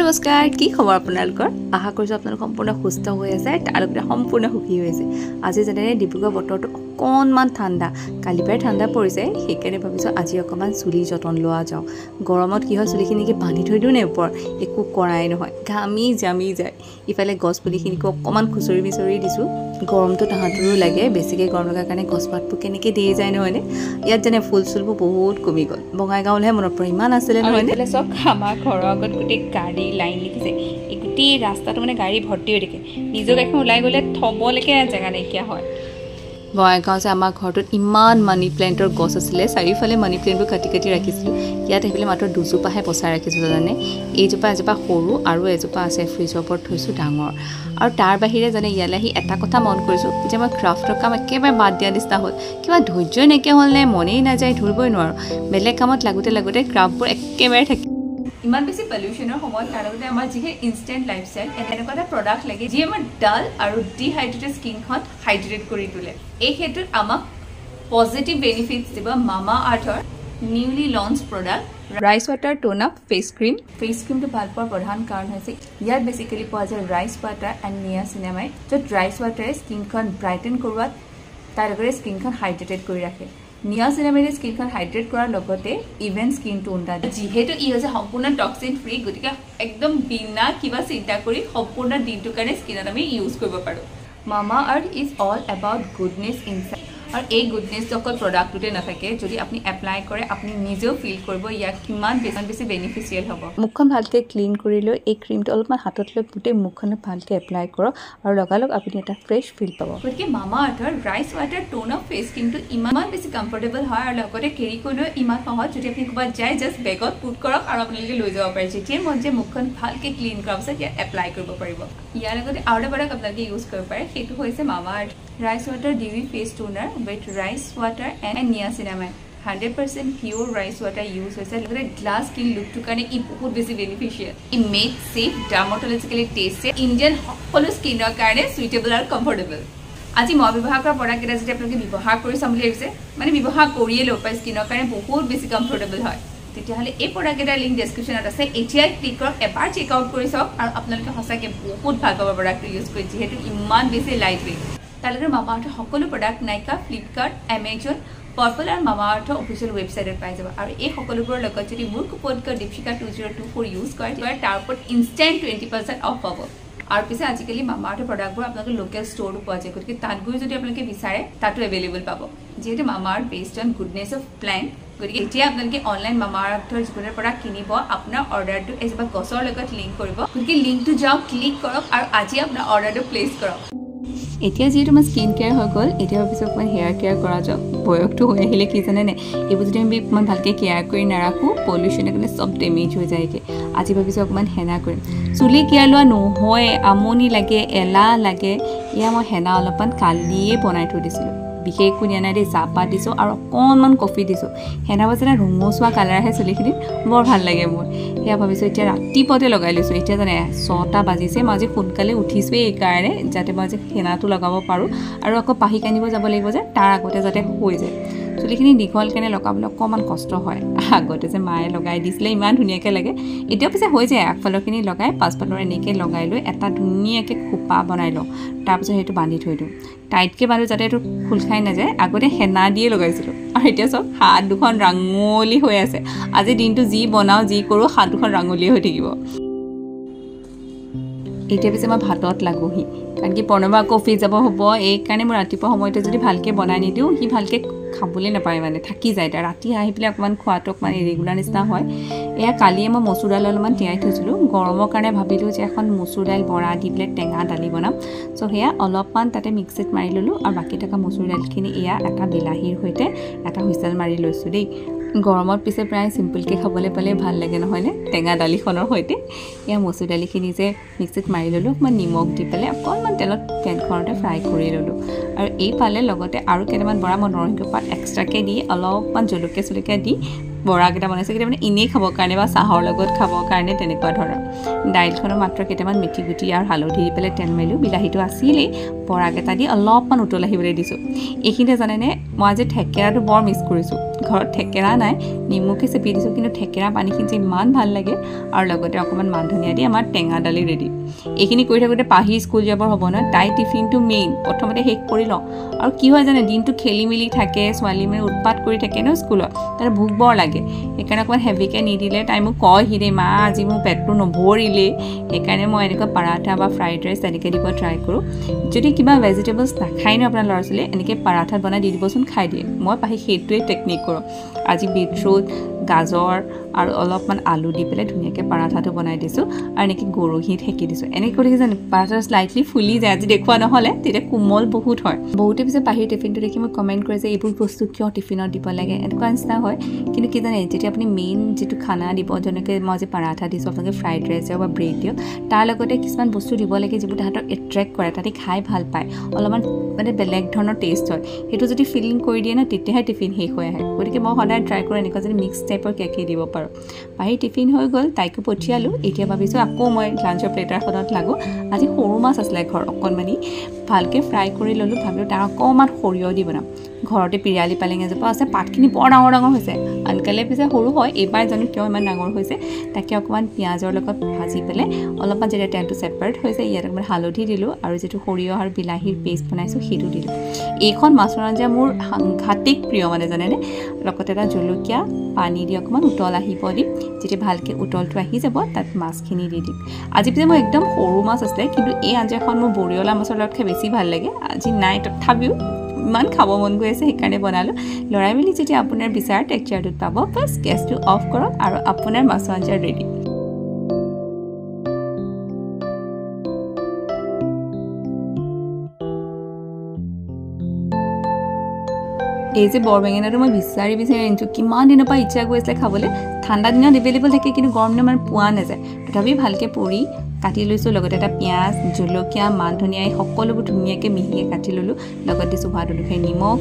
নমস্কাৰ কি খবৰ আপোনালোকৰ আশা কৰিছো আপোনালোক সম্পূৰ্ণ সুস্থ হৈ আছে আৰু সম্পূৰ্ণ সুখী হৈ আছে আজি যেনে ডিব্ৰুগড় বতৰটো অকণমান ঠাণ্ডা কালি পৰাই ঠাণ্ডা পৰিছে সেইকাৰণে ভাবিছো আজি অকণমান চুলি যতন লোৱা যাও গৰমত কি হয় চুলিখিনিকে বান্ধি থৈ দিও নে ওপৰ একো কৰাই নহয় ঘামি জামি যায় ইফালে গছপুলিখিনিক অকণমান খুচৰি মিচৰি দিছো গৰমটো তাহাঁতৰো লাগে বেছিকৈ গৰম লগাৰ কাৰণে গছপাতবোৰ কেনেকৈ দিয়ে যায় নহয়নে ইয়াত যেনে ফুল চুলবোৰ বহুত কমি গ'ল বঙাইগাঁৱলৈহে মনত পৰে ইমান আছিলে নহয়নে চব আমাৰ ঘৰৰ আগত গোটেই গাড়ী লাইন লিখিছে এই গোটেই ৰাস্তাটো মানে গাড়ী ভৰ্তি হৈ থাকে নিজৰ এখন ওলাই গ'লে থ'বলৈকে জেগা নাইকিয়া হয় বঙাইগাঁও যে আমাৰ ঘৰটোত ইমান মানি প্লেণ্টৰ গছ আছিলে চাৰিওফালে মানি প্লেণ্টবোৰ কাটি কাটি ৰাখিছিলোঁ ইয়াত আহিলে মাত্ৰ দুজোপাহে পচাই ৰাখিছোঁ জানে এইজোপা এজোপা সৰু আৰু এজোপা আছে ফ্ৰিজৰ ওপৰত থৈছোঁ ডাঙৰ আৰু তাৰ বাহিৰে জানে ইয়ালৈ আহি এটা কথা মন কৰিছোঁ যে মই ক্ৰাফ্টৰ কাম একেবাৰে বাদ দিয়া নিচিনা হ'ল কিবা ধৈৰ্যই নাইকিয়া হ'ল নে মনেই নাযায় ধৰিবই নোৱাৰোঁ বেলেগ কামত লাগোতে লাগোতে ক্ৰাফ্টবোৰ একেবাৰে থাকে ইমান বেছি পলিউশ্যনৰ সময়ত তাৰ লগতে আমাৰ যিহে ইনষ্টেণ্ট লাইফষ্টাইল এনেকুৱা এটা প্ৰডাক্ট লাগে যি আমাৰ ডাল আৰু ডিহাইড্ৰেটেড স্কিনখন হাইড্ৰেট কৰি তোলে এই ক্ষেত্ৰত আমাক পজিটিভ বেনিফিটছ দিব মামা আৰ্থৰ newly launch product rice water টোন আপ ফেচ ক্ৰীমটো ভাল পোৱাৰ প্ৰধান কাৰণ হৈছে ইয়াত বেছিকেলি পোৱা যায় ৰাইচ ৱাটাৰ এণ্ড নিয়াচিনামাইড য'ত ৰাইচ ৱাটাৰে স্কিনখন ব্ৰাইটেন কৰোৱাত তাৰ লগতে স্কিনখন হাইড্ৰেটেড কৰি ৰাখে নিয়াচিনামাইডে স্কিনখন হাইড্ৰেট কৰাৰ লগতে ইভেন স্কিনটো উন্নত যিহেতু ই হৈছে সম্পূৰ্ণ টক্সিন ফ্ৰী গতিকে একদম বিনা কিবা চিন্তা কৰি সম্পূৰ্ণ দিনটোৰ কাৰণে স্কিনত আমি ইউজ কৰিব পাৰোঁ মামা আৰ্থ is all about goodness inside আৰু এই গুডনেছটো অকল প্ৰডাক্টটোতে নাথাকে যদি আপুনি এপ্লাই কৰে আপুনি নিজেও ফিল কৰিব ইয়াক কিমান বেছি বেনিফিচিয়েল হ'ব মুখখন ভালকৈ ক্লিন কৰি লৈ এই ক্ৰীমটো অলপমান হাতত লৈ গোটেই মুখখনত ভালকৈ এপ্লাই কৰক আৰু লগালগ আপুনি এটা ফ্ৰেছ ফিল পাব গতিকে মামা আৰ্থৰ ৰাইচ ৱাটাৰ টোন অফ ফেচ ক্ৰীমটো ইমান বেছি কমফৰ্টেবল হয় আৰু লগতে কেৰি কৰিলেও ইমান সহজ যদি আপুনি ক'ৰবাত যায় জাষ্ট বেগত পুট কৰক আৰু আপোনালোকে লৈ যাব পাৰে যেতিয়াই মন যে মুখখন ভালকৈ ক্লিন কৰাৰ পিছত ইয়াত এপ্লাই কৰিব পাৰিব ইয়াৰ লগতে আৰু এটা প্ৰডাক্ট আপোনালোকে ইউজ কৰিব পাৰে সেইটো হৈছে Mamaearth rice water dewy face toner with rice water and niacinamide 100% pure rice water use হৈছে লগতে গ্লাছ স্কিন লুকটোৰ কাৰণে ই বহুত বেছি বেনিফিচিয়েল ই made safe dermatologically tested Indian সকলো স্কিনৰ কাৰণে চুইটেবল আৰু কমফৰ্টেবল আজি মই ব্যৱহাৰ কৰা প্ৰডাক্টকেইটা যদি আপোনালোকে ব্যৱহাৰ কৰি চাম বুলি ভাবিছে মানে ব্যৱহাৰ কৰিয়ে ল'ব পাৰে স্কিনৰ কাৰণে বহুত বেছি কমফৰ্টেবল হয় তেতিয়াহ'লে এই প্ৰডাক্টকেইটাৰ লিংক ডেছক্ৰিপশ্যনত আছে এতিয়াই ক্লিক কৰক এবাৰ চেক আউট কৰি চাওক আৰু আপোনালোকে সঁচাকৈ বহুত ভাল পাব প্ৰডাক্টটো ইউজ কৰি যিহেতু ইমান বেছি লাইট ৱেইট তালৈকে মামা আৰ্থৰ সকলো প্ৰডাক্ট নাইকা ফ্লিপকাৰ্ট এমেজন পাৰ্পল আৰু মামা আৰ্থৰ অফিচিয়েল ৱেবছাইটত পাই যাব আৰু এই সকলোবোৰৰ লগত যদি মোৰ কুপন ক'ড দীপশিকা 2024 ইউজ কৰে তেতিয়া তাৰ ওপৰত ইনষ্টেণ্ট 20% অফ পাব আৰু পিছে আজিকালি মামা আৰ্থৰ প্ৰডাক্টবোৰ আপোনালোকে লোকেল ষ্ট'ৰতো পোৱা যায় গতিকে তাত গৈ যদি আপোনালোকে বিচাৰে তাতো এভেইলেবল পাব যিহেতু Mamaearth based on goodness of plant গতিকে এতিয়া আপোনালোকে অনলাইন মামা আৰ্থৰ যিকোনো প্ৰডাক্ট কিনিব আপোনাৰ অৰ্ডাৰটো এজোপা গছৰ লগত লিংক কৰিব গতিকে লিংকটো যাওক ক্লিক কৰক আৰু আজি আপোনাৰ অৰ্ডাৰটো প্লেচ কৰক এতিয়া যিহেতু আমাৰ স্কিন কেয়াৰ হৈ গ'ল এতিয়া ভাবিছোঁ অকণমান হেয়াৰ কেয়াৰ কৰা যাওক বয়সটো হৈ আহিলে কি জানেনে এইবোৰ যদি আমি অকণমান ভালকৈ কেয়াৰ কৰি নাৰাখোঁ পলিউশ্যনৰ কাৰণে চব ডেমেজ হৈ যায়গৈ আজি ভাবিছোঁ অকণমান হেনা কৰিম চুলি কেয়াৰ লোৱা নহয় আমনি লাগে এলাহ লাগে এয়া মই হেনা অলপমান কালিয়ে বনাই থৈ দিছিলোঁ বিশেষ একো দিয়া নাই দেই চাহপাত দিছোঁ আৰু অকণমান কফি দিছোঁ হেনা বাজেনে ৰঙচুৱা কালাৰ আহে চুলিখিনিত বৰ ভাল লাগে মোৰ সেয়া ভাবিছোঁ এতিয়া ৰাতিপুৱাতে লগাই লৈছোঁ এতিয়া জানে 6টা বাজিছে মই আজি সোনকালে উঠিছোঁৱেই এইকাৰণে যাতে মই আজি হেনাটো লগাব পাৰোঁ আৰু আকৌ পাহি কানিব যাব লাগিব যে তাৰ আগতে যাতে হৈ যায় চুলিখিনি দীঘল কেনে লগাবলৈ অকণমান কষ্ট হয় আগতে যে মায়ে লগাই দিছিলে ইমান ধুনীয়াকৈ লাগে এতিয়াও পিছে হৈ যায় আগফালৰখিনি লগাই পাছফালৰ এনেকৈ লগাই লৈ এটা ধুনীয়াকৈ খোপা বনাই লওঁ তাৰপিছত সেইটো বান্ধি থৈ দিওঁ টাইটকৈ বান্ধো যাতে এইটো খোল খাই নাযায় আগতে হেনা দিয়ে লগাইছিলোঁ আৰু এতিয়া চব হাত দুখন ৰাঙলী হৈ আছে আজি দিনটো যি বনাওঁ যি কৰোঁ হাত দুখন ৰাঙলীয়ে হৈ থাকিব এতিয়া পিছে মই ভাতত লাগোহি কাৰণ কি প্ৰণৱা আকৌ অফিচ যাব হ'ব এইকাৰণে মই ৰাতিপুৱা সময়তে যদি ভালকৈ বনাই নিদিওঁ সি ভালকৈ খাবলৈ নাপায় মানে থাকি যায় তাৰ ৰাতি আহি পেলাই অকণমান খোৱাটো অকণমান ইৰেগুলাৰ নিচিনা হয় এয়া কালিয়ে মই মচুৰ দাইল অলপমান তিয়াই থৈছিলোঁ গৰমৰ কাৰণে ভাবিলোঁ যে এখন মচুৰ দাইল বৰা দি পেলাই টেঙা দালি বনাম চ' সেয়া অলপমান তাতে মিক্সিত মাৰি ল'লোঁ আৰু বাকী থকা মচুৰ দাইলখিনি এয়া এটা বিলাহীৰ সৈতে এটা হুইচেল মাৰি লৈছোঁ দেই গৰমত পিছে প্ৰায় চিম্পলকৈ খাবলৈ পালে ভাল লাগে নহয়নে টেঙা দালিখনৰ সৈতে এয়া মচুৰ দালিখিনি যে মিক্সিত মাৰি ল'লোঁ অকণমান নিমখ দি পেলাই অকণমান তেলত পেনখনতে ফ্ৰাই কৰি ল'লোঁ আৰু এইফালে লগতে আৰু কেইটামান বৰা মই নৰসিংহ পাত এক্সট্ৰাকৈ দি অলপমান জলকীয়া চলকীয়া দি বৰাকেইটা বনাইছোঁ কেতিয়া মানে এনেই খাবৰ কাৰণে বা চাহৰ লগত খাবৰ কাৰণে তেনেকুৱা ধৰণৰ দাইলখনৰ মাত্ৰ কেইটামান মেথি গুটি আৰু হালধি দি পেলাই তেল মাৰিলোঁ বিলাহীটো আছিলেই বৰাকেইটা দি অলপমান উতল আহিবলৈ দিছোঁ এইখিনিতে জানেনে মই আজি থেকেৰাটো বৰ মিছ কৰিছোঁ ঘৰত থেকেৰা নাই নিমখে চেপি দিছোঁ কিন্তু থেকেৰা পানীখিনি যে ইমান ভাল লাগে আৰু লগতে অকণমান মান ধনিয়া দি আমাৰ টেঙা দালি ৰেডি এইখিনি কৰি থাকোঁতে পাহি স্কুল যাবৰ হ'ব নহয় তাই টিফিনটো মেইন প্ৰথমতে শেষ কৰি লওঁ আৰু কি হয় জানে দিনটো খেলি মেলি থাকে ছোৱালী মানে উৎপাত কৰি থাকে ন স্কুলত তাৰ ভোক বৰ লাগে সেইকাৰণে অকণমান হেভিকৈ নিদিলে তাই মোক কয় হিৰে মা আজি মোৰ পেটটো নভৰিলে সেইকাৰণে মই এনেকুৱা পাৰাঠা বা ফ্ৰাইড ৰাইচ তেনেকৈ দিব ট্ৰাই কৰোঁ যদি কিবা ভেজিটেবলছ নাখায় ন আপোনাৰ ল'ৰা ছোৱালীয়ে এনেকৈ পাৰাঠাত বনাই দি দিবচোন খাই দিয়ে মই পাহি সেইটোৱে টেকনিক কৰোঁ আজি বিটৰুট গাজৰ আৰু অলপমান আলু দি পেলাই ধুনীয়াকৈ পাৰাঠাটো বনাই দিছোঁ আৰু এনেকৈ গৰহিত সেকি দিছোঁ এনেকৈ কৰি জানো পাৰাঠাটো স্লাইটলি ফুলি যায় আজি দেখুওৱা নহ'লে তেতিয়া কোমল বহুত হয় বহুতে পিছত পাহিৰ টিফিনটো দেখি মোক কমেণ্ট কৰে যে এইবোৰ বস্তু কিয় টিফিনত দিব লাগে এনেকুৱা নিচিনা হয় কিন্তু কি জানে যেতিয়া আপুনি মেইন যিটো খানা দিব যেনেকৈ মই যে পাৰাঠা দিছোঁ আপোনালোকে ফ্ৰাইড ৰাইচ দিয়ক বা ব্ৰেড দিয়ক তাৰ লগতে কিছুমান বস্তু দিব লাগে যিবোৰ তাহাঁতক এট্ৰেক্ট কৰে তাহাঁতে খাই ভাল পায় অলপমান মানে বেলেগ ধৰণৰ টেষ্ট হয় সেইটো যদি ফিলিং কৰি দিয়ে ন তেতিয়াহে টিফিন শেষ হৈ আহে গতিকে মই সদায় ট্ৰাই কৰোঁ এনেকুৱা যদি মিক্স টাইপৰ কেকেই দিব পাৰোঁ পাহি টিফিন হৈ গ'ল তাইকো পঠিয়ালোঁ এতিয়া ভাবিছোঁ আকৌ মই লাঞ্চৰ প্লেটাৰখনত লাগোঁ আজি সৰু মাছ আছিলে ঘৰ অকণমানি ভালকৈ ফ্ৰাই কৰি ল'লোঁ ভাবিলোঁ তাৰ অকণমান সৰিয়হ দি বনাম ঘৰতে পিৰিয়ালি পালেং এজোপা আছে পাতখিনি বৰ ডাঙৰ ডাঙৰ হৈছে আনকালে পিছে সৰু হয় এইবাৰ জানো কিয় ইমান ডাঙৰ হৈছে তাকে অকণমান পিঁয়াজৰ লগত ভাজি পেলাই অলপমান যেতিয়া তেলটো ছেপাৰেট হৈছে ইয়াত অকণমান হালধি দিলোঁ আৰু যিটো সৰিয়হ আৰু বিলাহীৰ পেষ্ট বনাইছোঁ সেইটো দিলোঁ এইখন মাছৰ আঞ্জা মোৰ সাংঘাতিক প্ৰিয় মানে জানেনে লগতে এটা জলকীয়া পানী দি অকণমান উতল আহিব দিম যেতিয়া ভালকৈ উতলটো আহি যাব তাত মাছখিনি দি দিম আজি পিছে মই একদম সৰু মাছ আছিলে কিন্তু এই আঞ্জাখন মোৰ বৰিয়লা মাছৰ লগত খাই বেছি ভাল লাগে আজি নাই তথাপিও ইমান খাব মন গৈ আছে সেইকাৰণে বনালোঁ লৰাই মেলি যেতিয়া আপোনাৰ বিচাৰ টেক্সাৰটোত পাব বাছ গেছটো অফ কৰক আৰু আপোনাৰ মাছৰ আঞ্জা ৰেডি এই যে বৰ বেঙেনাটো মই বিচাৰি আনিছোঁ কিমান দিনৰ পৰা ইচ্ছা গৈ আছিলে খাবলৈ ঠাণ্ডা দিনত এভেইলেবল থাকে কিন্তু গৰম দিনত মানে পোৱা নাযায় তথাপি ভালকৈ পুৰি কাটি লৈছোঁ লগতে এটা পিঁয়াজ জলকীয়া মান ধনিয়া এই সকলোবোৰ ধুনীয়াকৈ মিহিকৈ কাটি ল'লোঁ লগত দিছোঁ সোৱাদ অনুসৰি নিমখ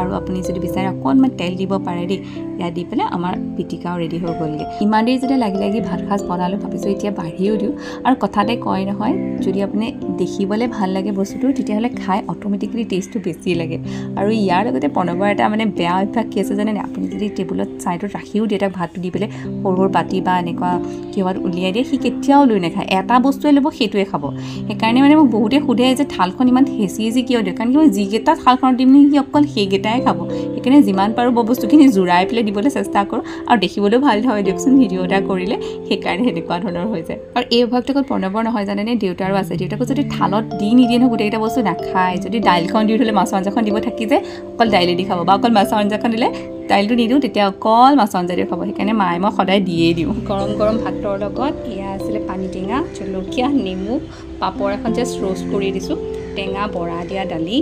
আৰু আপুনি যদি বিচাৰে অকণমান তেল দিব পাৰে দেই ইয়াত দি পেলাই আমাৰ পিটিকাও ৰেডি হৈ গ'লগৈ ইমান দেৰি যেতিয়া লাগি ভাত সাজ বনালোঁ ভাবিছোঁ এতিয়া বাঢ়িও দিওঁ আৰু কথাতে কয় নহয় যদি আপুনি দেখিবলৈ ভাল লাগে বস্তুটো তেতিয়াহ'লে খাই অট'মেটিকেলি টেষ্টটো বেছি লাগে আৰু ইয়াৰ লগতে প্ৰণৱৰ এটা মানে বেয়া অভ্যাস কি আছে জানে আপুনি যদি টেবুলত ছাইডত ৰাখিও দিয়ে তাক ভাতটো দি পেলাই সৰু সৰু বাতি বা এনেকুৱা কিহত উলিয়াই দিয়ে সি কেতিয়াও লৈ নাখায় এটা বস্তুৱে ল'ব সেইটোৱে খাব সেইকাৰণে মানে মোক বহুতে সোধে যে থালখন ইমান হেঁচি কিয় দিওঁ কাৰণ কি মই যিকেইটা থালখনত দিম নেকি অকল সেইকেইটাই খাব সেইকাৰণে যিমান পাৰোঁ বস্তুখিনি জোৰাই পেলাই দিবলৈ চেষ্টা কৰোঁ আৰু দেখিবলৈও ভাল হয় দিয়কচোন ভিডিঅ' এটা কৰিলে সেইকাৰণে সেনেকুৱা ধৰণৰ হৈ যায় আৰু এই অভ্যাসটো অকল প্ৰণৱৰ নহয় জানেনে দেউতাৰো আছে দেউতাকো যদি থালত দি নিদিয়ে নহয় গোটেইকেইটা বস্তু নাখায় যদি দাইলখন দি থ'লে মাছৰ আঞ্জাখন দিব থাকি যে অকল দাইলে দি খাব বা অকল মাছৰ আঞ্জাখন দিলে দাইলটো নিদিওঁ তেতিয়া অকল মাছৰ আঞ্জা দি খাব সেইকাৰণে মায়ে মই সদায় দিয়েই দিওঁ গৰম গৰম ভাতৰ লগত এয়া আছিলে পানী টেঙা জলকীয়া নেমু পাপৰ এখন জাষ্ট ৰ'ষ্ট কৰি দিছোঁ টেঙা বৰা দিয়া দালি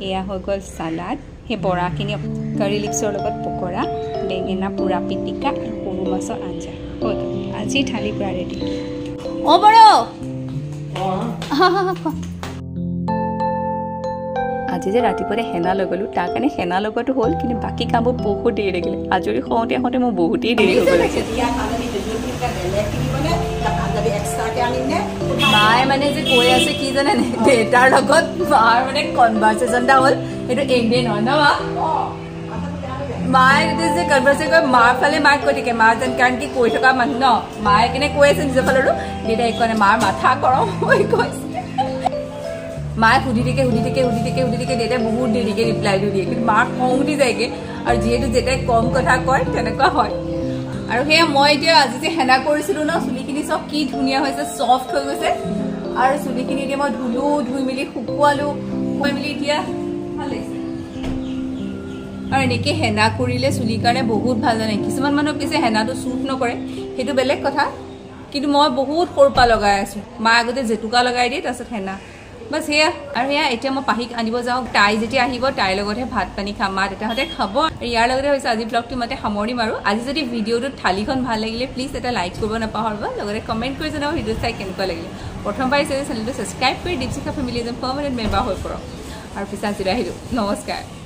এয়া হৈ গ'ল চালাড সেই বৰাখিনি কাৰী লিপছৰ লগত পকৰা বেঙেনা পুৰা পিটিকা আৰু সৰু মাছৰ আঞ্জা হৈ গ'ল আজি থালি পুৰা ৰেডি অ' বৰ আজি যে ৰাতিপুৱাতে হেনা লৈ গ'লোঁ তাৰ কাৰণে হেনা লগোৱাটো হ'ল কিন্তু বাকী কামবোৰ বহুত দেৰি লাগিলে আজৰি হওঁতে মোৰ বহুতেই দেৰি হৈ গ'ল মায়ে মানে যে কৈ আছে কি জানেনে দেউতাৰ লগত মাৰ মানে কনভাৰ্চেশ্যন এটা হ'ল সেইটো একদিন নহয় ন মায়ে যে কনভাৰ্চেশ্যন কৰে মাৰ ফালে মাক কৈ থাকে মা যেন কাৰণ কি কৈ থকা মানুহ ন মায়ে কেনে কৈ আছে নিজৰ ফালৰো দেউতাই একোনে মাৰ মাথা গৰম হৈ গৈছে মায়ে সুধি থাকে দেউতাই বহুত দেৰিকৈ ৰিপ্লাইটো দিয়ে কিন্তু মাক খং উঠি যায়গৈ আৰু যিহেতু দেউতাই কম কথা কয় তেনেকুৱা হয় আৰু সেয়া মই এতিয়া আজি যে হেনা কৰিছিলোঁ ন চুলিখিনি চব কি ধুনীয়া হৈছে ছফ্ট হৈ গৈছে আৰু চুলিখিনি এতিয়া মই ধুই মেলি শুকুৱালোঁ শুকুৱাই মেলি এতিয়া ভাল লাগিছে আৰু এনেকৈ হেনা কৰিলে চুলিৰ কাৰণে বহুত ভাল জানে কিছুমান মানুহ পিছে হেনাটো শ্বুট নকৰে সেইটো বেলেগ কথা কিন্তু মই বহুত সৰুৰ পৰা লগাই আছোঁ মা আগতে জেতুকা লগাই দিয়ে তাৰপিছত হেনা বাছ সেয়া আৰু সেয়া এতিয়া মই পাহিক আনিব যাওঁ তাই যেতিয়া আহিব তাইৰ লগতহে ভাত পানী খাম মা দেউতাহঁতে খাব ইয়াৰ লগতে হৈছে আজি ব্লগটো মতে সামৰিম আৰু আজি যদি ভিডিঅ'টোত থালিখন ভাল লাগিলে প্লিজ এটা লাইক কৰিব নাপাহৰিব লগতে কমেণ্ট কৰি জনাব ভিডিঅ' চাই কেনেকুৱা লাগিলে প্ৰথমবাৰ চেনেলটো ছাবস্ক্ৰাইব কৰি দীপশিখা ফেমিলি এজন পাৰ্মানেণ্ট মেম্বাৰ হৈ পৰক আৰু পিছত আজিলৈ আহিলোঁ নমস্কাৰ।